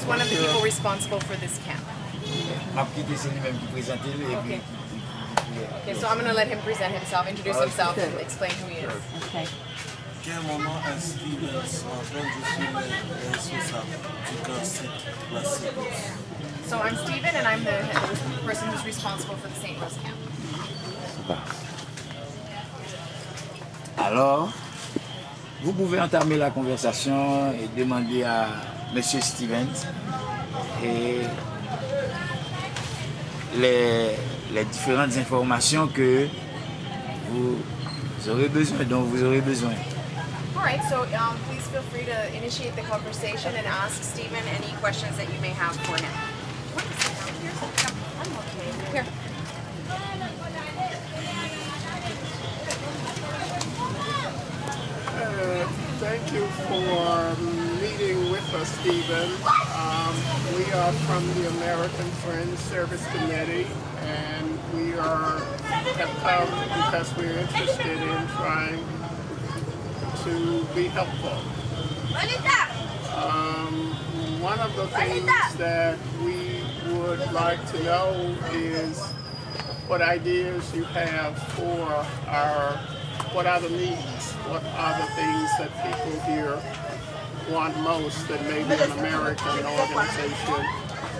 is one of the people responsible for this camp. Okay, so I'm going to let him present himself, introduce himself, and explain who he is. Okay. So I'm Stephen, and I'm the person who's responsible for the St. Rose camp. Alors, vous pouvez entamer la conversation et demander à Monsieur Stevens et les différentes informations que vous aurez besoin, dont vous aurez besoin. All right, so please feel free to initiate the conversation and ask Stephen any questions that you may have for him. Here. Thank you for meeting with us, Stephen. We are from the American Friends Service Committee, and we have come because we're interested in trying to be helpful. One of the things that we would like to know is what ideas you have for what are the needs, what are the things that people here want most that maybe an American organization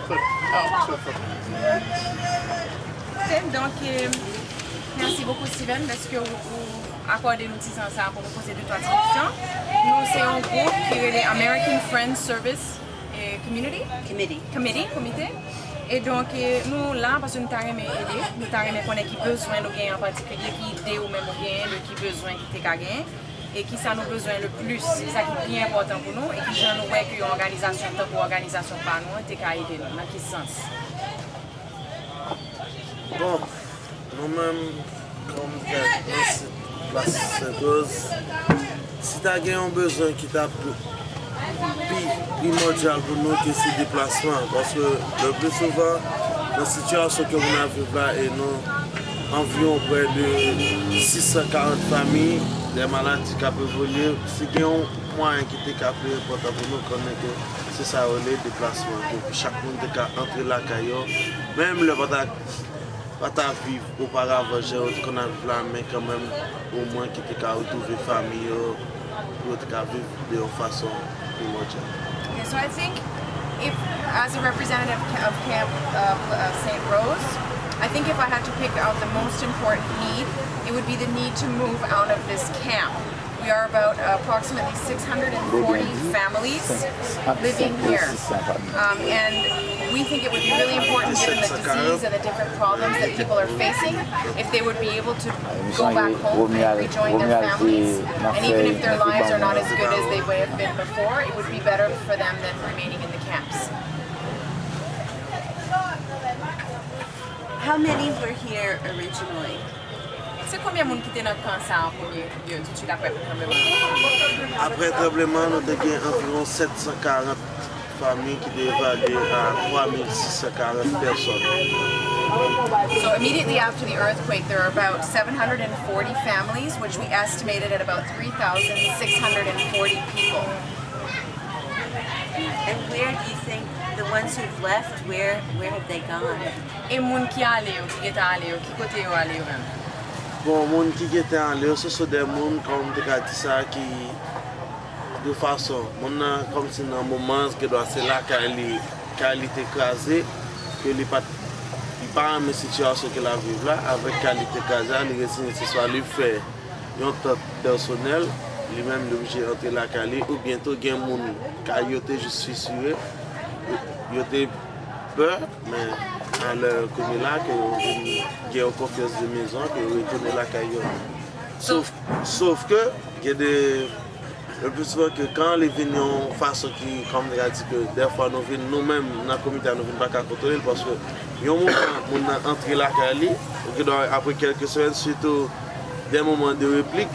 could help to provide. Ok, donc merci beaucoup Steven, parce que vous accordez nous petit ça pour nous poser deux trois questions. Nous c'est un groupe qui est les American Friends Service Committee. Et donc nous là parce que nous t'arrêtons aider, nous t'arrêtons connaître qui besoin nous gain en particulier, qui idée ou même gain, qui besoin qui t'est gain et qui ça nous besoin le plus, c'est ça qui est bien important pour nous et qui j'en nous ouais que organisation tant pour organisation par nous t'est qu'à aider nous dans quel sens. Bon, nous-mêmes comme dans cette Saint-Rose, si tu as un besoin qui t'a primordial pour nous que ces déplacements parce que le plus souvent dans la situation que vous avez là et nous environ près de 640 familles des maladies qui peuvent évoluer si il y a un moyen qui est plus important pour nous connaître que c'est ça les déplacements que chaque monde peut entrer la caillou même le pas vivre auparavant j'ai qu'on a vu là mais quand même au moins qui peut retrouver famille pour vivre de façon primordiale. Okay, so I think if, as a representative of Camp St. Rose, I think if I had to pick out the most important need, it would be the need to move out of this camp. We are about approximately 640 families living here. And we think it would be really important, given the disease and the different problems that people are facing, if they would be able to go back home and rejoin their families. And even if their lives are not as good as they would have been before, it would be better for them than remaining in the camps. How many were here originally? C'est combien de monde qui était dans le camp ça en premier lieu, tout de suite après le tremblement? Après le tremblement, nous avons environ 740 familles qui évaluées à 3640 personnes. So immediately after the earthquake, there are about 740 families, which we estimated at about 3,640 people. And where do you think the ones who've left, where have they gone? Et moun qui allé ou qui est allé ou qui côté ou allé ou même? Bon, les gens qui étaient en l'air, ce sont des gens comme tu as dit ça qui de façon, comme si dans un moment que c'est là qu'elle est écrasée, que les pas en même situation que la vivre là, avec qualité écrasée, les récits ce soit lui faire un temps personnel, lui-même l'objet entre la Cali ou bientôt il y a des gens qui étaient juste fissurés, ils étaient peur, mais à l'heure comme là, qu'il y a une confiance de maison, qu'ils retournent la caillou. Sauf que, il y a le plus souvent que quand les vignes ont façon qui, comme on a dit, que des fois nous-mêmes, dans la communauté, nous ne pouvons pas contrôler parce que il y a un moment où on a entré la caillou, après quelques semaines, surtout des moments de réplique,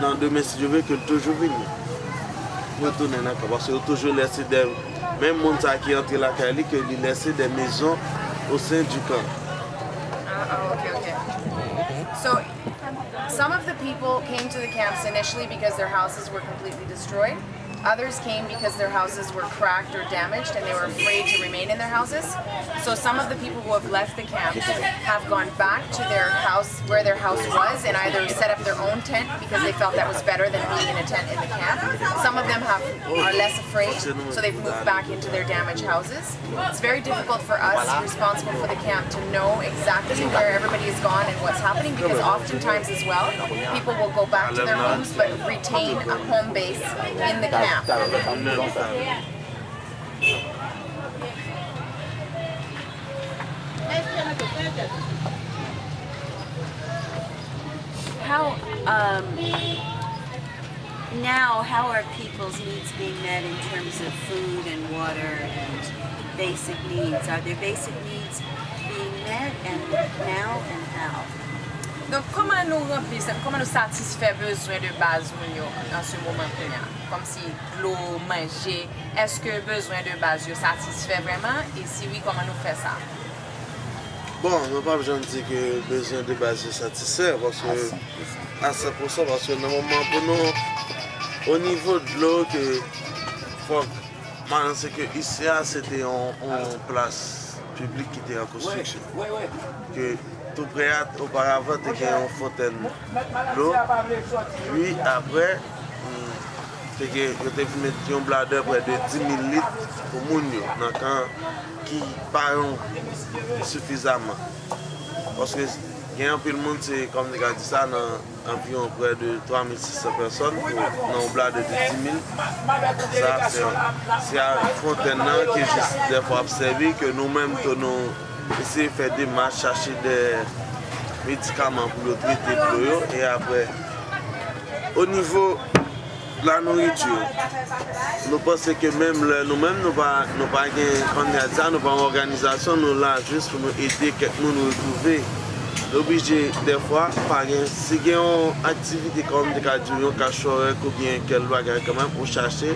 dans demain si je veux, que toujours venir. Retourner là, parce qu'il toujours laissé des. Même les gens qui entrent la caillou, qu'ils laissent des maisons au sein du camp. Okay. So, some of the people came to the camps initially because their houses were completely destroyed. Others came because their houses were cracked or damaged and they were afraid to remain in their houses. So some of the people who have left the camp have gone back to their house, where their house was, and either set up their own tent because they felt that was better than being in a tent in the camp. Some of them are less afraid, so they've moved back into their damaged houses. It's very difficult for us responsible for the camp to know exactly where everybody is gone and what's happening, because oftentimes as well, people will go back to their homes but retain a home base in the camp. How are people's needs being met in terms of food and water and basic needs? Are their basic needs being met, and now and how? Donc, comment nous satisfaire besoin de base en ce moment présent? Comme si l'eau, manger, est-ce que besoin de base nous satisfait vraiment? Et si oui, comment nous fait ça? Bon, on ne peut pas dire que besoin de base est satisfait, parce que à 100%, parce que normalement pour nous, au niveau de l'eau, c'est que ici c'était en place publique qui était en construction. Que tout près auparavant, il y avait une fontaine d'eau. Puis après, il y a un bladder près de 10 000 litres pour les gens qui parlent suffisamment. Parce que il y a un peu de monde, comme on a dit ça, environ près de 3600 personnes dans un bladder de 10 000. Ça, c'est la fontaine qui est juste des fois observée que nous-mêmes, nous essayons de faire des marches, chercher des médicaments pour le traiter pour eux. Et après, au niveau de la nourriture, nous pensons que même nous-mêmes, nous pas une organisation, nous là juste pour nous aider quelqu'un nous retrouver. Obligé des fois, par exemple, si il y a une activité comme des cadres, un cachorro ou bien quel bagage quand même, pour chercher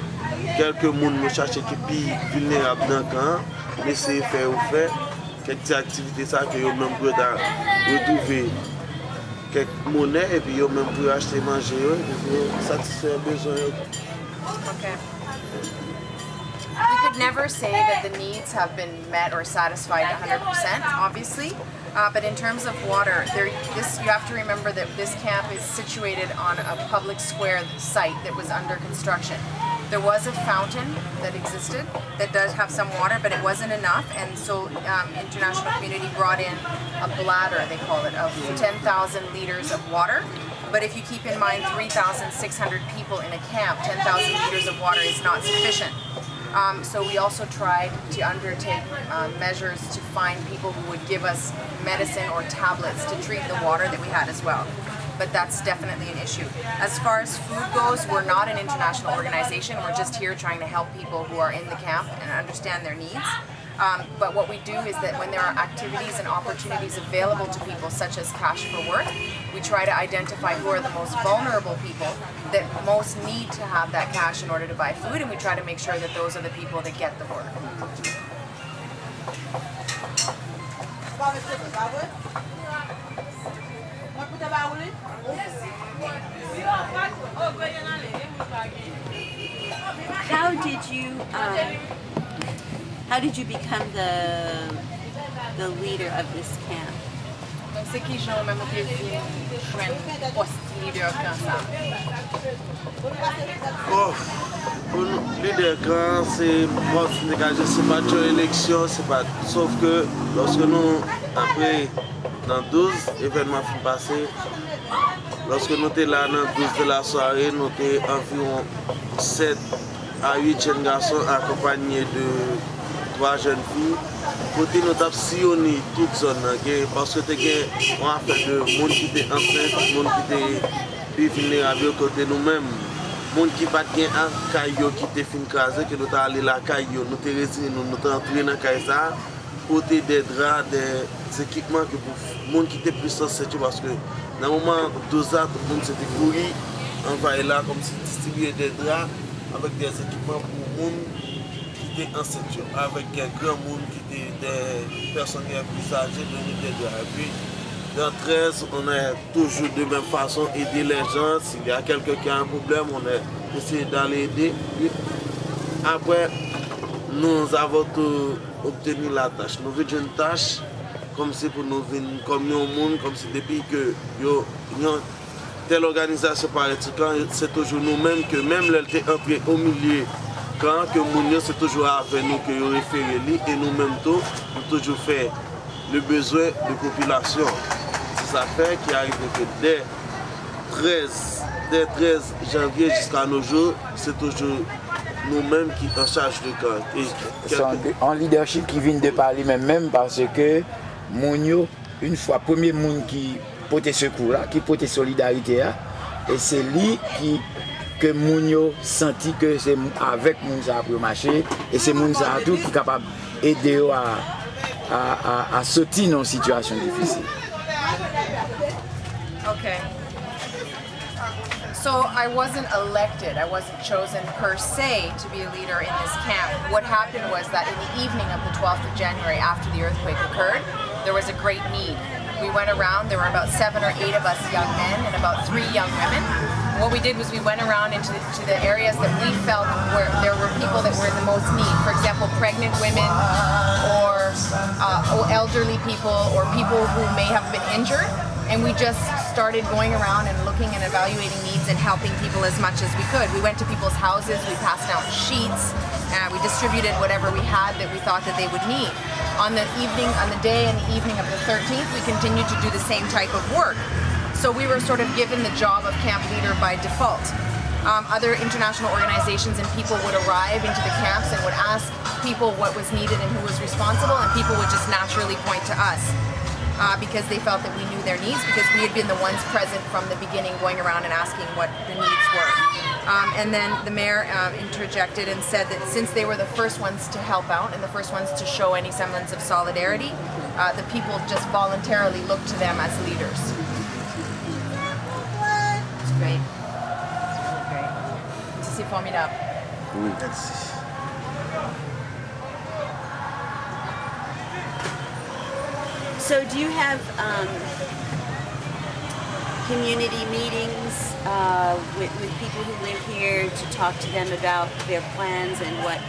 quelques personnes qui sont plus vulnérables dans le camp, mais c'est faire ou faire quelques activités ça que vous même pouvez retrouver quelques monnaies et puis vous même pouvez acheter manger et puis satisfaire besoin. Okay. We could never say that the needs have been met or satisfied 100%, obviously. But in terms of water, you have to remember that this camp is situated on a public square site that was under construction. There was a fountain that existed that does have some water, but it wasn't enough, and so international community brought in a bladder, they call it, of 10,000 liters of water. But if you keep in mind 3,600 people in a camp, 10,000 liters of water is not sufficient. So we also tried to undertake measures to find people who would give us medicine or tablets to treat the water that we had as well. But that's definitely an issue. As far as food goes, we're not an international organization. We're just here trying to help people who are in the camp and understand their needs. But what we do is that when there are activities and opportunities available to people, such as cash for work, we try to identify who are the most vulnerable people that most need to have that cash in order to buy food, and we try to make sure that those are the people that get the work. How did you become the leader of this camp? Donc c'est qui j'en même qui vient joindre poste leader comme ça. Oh, pour nous, leader camp, c'est pas une élection, c'est pas. Sauf que lorsque nous, après, dans 12 événements passés, lorsque nous étions là dans 12 de la soirée, nous étions environ 7 à 8 jeunes garçons accompagnés de 3 jeunes filles. Côté nous avons sillonné toute zone parce que on a fait de monde qui était enceinte, monde qui était plus vulnérable côté nous-mêmes, monde qui pas bien un caillou qui était fin crasé que nous allé la caillou, nous te retiré nous entré dans caillou ça, côté des draps, des équipements que pour monde qui était plus sensible parce que dans le moment dosage tout le monde s'était couru, envoyé là comme si distribuer des draps avec des équipements pour monde en ceinture avec un grand monde qui était des personnes plus âgées de des draps. Et puis dans 13, on est toujours de même façon aider les gens. S'il y a quelqu'un qui a un problème, on est essayé d'aller aider. Après, nous avons tout obtenu la tâche. Nous avons une tâche comme si pour nous venir comme un monde, comme si depuis que telle organisation par c'est toujours nous-mêmes que même l'elle est entrée au milieu. Quand que Mounio c'est toujours avec nous que nous référons et nous-mêmes tout, nous toujours fait le besoin de population. C'est ça fait qu'il arrive que dès 13 janvier jusqu'à nos jours, c'est toujours nous-mêmes qui en charge de camp. C'est un leadership qui vient de parler même parce que Mounio, une fois, premier monde qui portait secours là, qui portait solidarité là, et c'est lui que Mounio senti que c'est avec Mounza pour marcher et c'est Mounza tout qui est capable d'aider à sortir dans une situation difficile. Okay. So I wasn't elected, I wasn't chosen per se to be a leader in this camp. What happened was that in the evening of the 12th of January, after the earthquake occurred, there was a great need. We went around, there were about 7 or 8 of us young men and about 3 young women. What we did was we went around into the areas that we felt where there were people that were in the most need. For example, pregnant women or elderly people or people who may have been injured. And we just started going around and looking and evaluating needs and helping people as much as we could. We went to people's houses, we passed out sheets, we distributed whatever we had that we thought that they would need. On the day and the evening of the 13th, we continued to do the same type of work. So we were sort of given the job of camp leader by default. Other international organizations and people would arrive into the camps and would ask people what was needed and who was responsible, and people would just naturally point to us because they felt that we knew their needs, because we had been the ones present from the beginning going around and asking what the needs were. And then the mayor interjected and said that since they were the first ones to help out and the first ones to show any semblance of solidarity, the people just voluntarily looked to them as leaders. Great. Great. C'est formidable. Oui. So do you have community meetings with people who live here to talk to them about their plans and what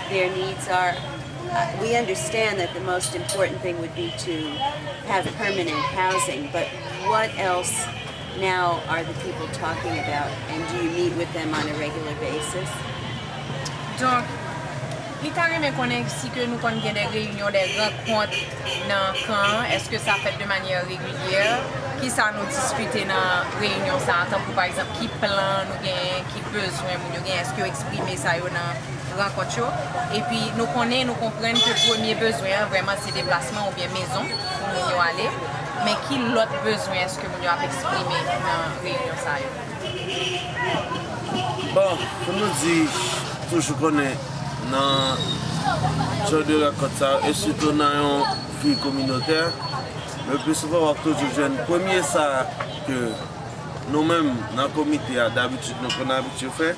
their needs are? We understand that the most important thing would be to have permanent housing, but what else now are the people talking about, and do you meet with them on a regular basis? Donc, li ta reme konen si que nous kon gen des réunions, des rencontres dans camp, est-ce que ça fait de manière régulière? Qui ça nous discuter dans réunion ça, tant pour par exemple qui plan nous gen, qui besoin nous gen, est-ce que exprimer ça yo dans rencontre yo? Et puis nous comprenons que le premier besoin vraiment c'est déplacement ou bien maison pour nous aller. Mais qui l'autre besoin est-ce que nous avons exprimé dans la réunion ça? Bon, comme nous dit, toujours qu'on est dans le genre de rencontre et surtout dans une vie communautaire, le plus souvent on va toujours jeune. Premier ça que nous-mêmes dans le comité d'habitude nous avons habitué à faire.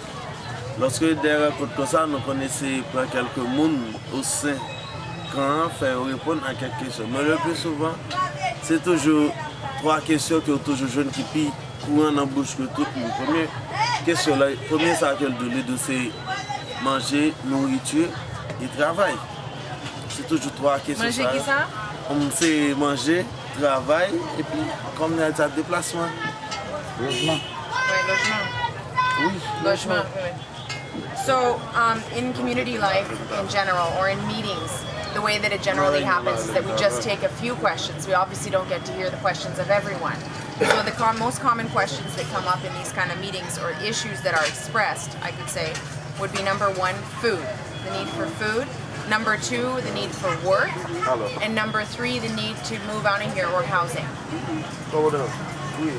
Lorsque des rencontres comme ça, nous connaissons prendre quelques monde au sein quand faire répondre à quelques questions. Mais le plus souvent, c'est toujours 3 questions qui sont toujours jeunes qui pillent courant dans la bouche que tout le monde. Première question, premier ça qu'elle donne, c'est manger, nourriture et travail. C'est toujours 3 questions. Manger qui ça? C'est manger, travail et puis comme il y a des déplacements. Logement. Oui, logement. Oui, Logement. So, in community life in general, or in meetings, the way that it generally happens is that we just take a few questions. We obviously don't get to hear the questions of everyone. So the most common questions that come up in these kind of meetings, or issues that are expressed, I could say, would be number 1, food, the need for food. Number 2, the need for work. And number 3, the need to move out of here, or housing. Oui.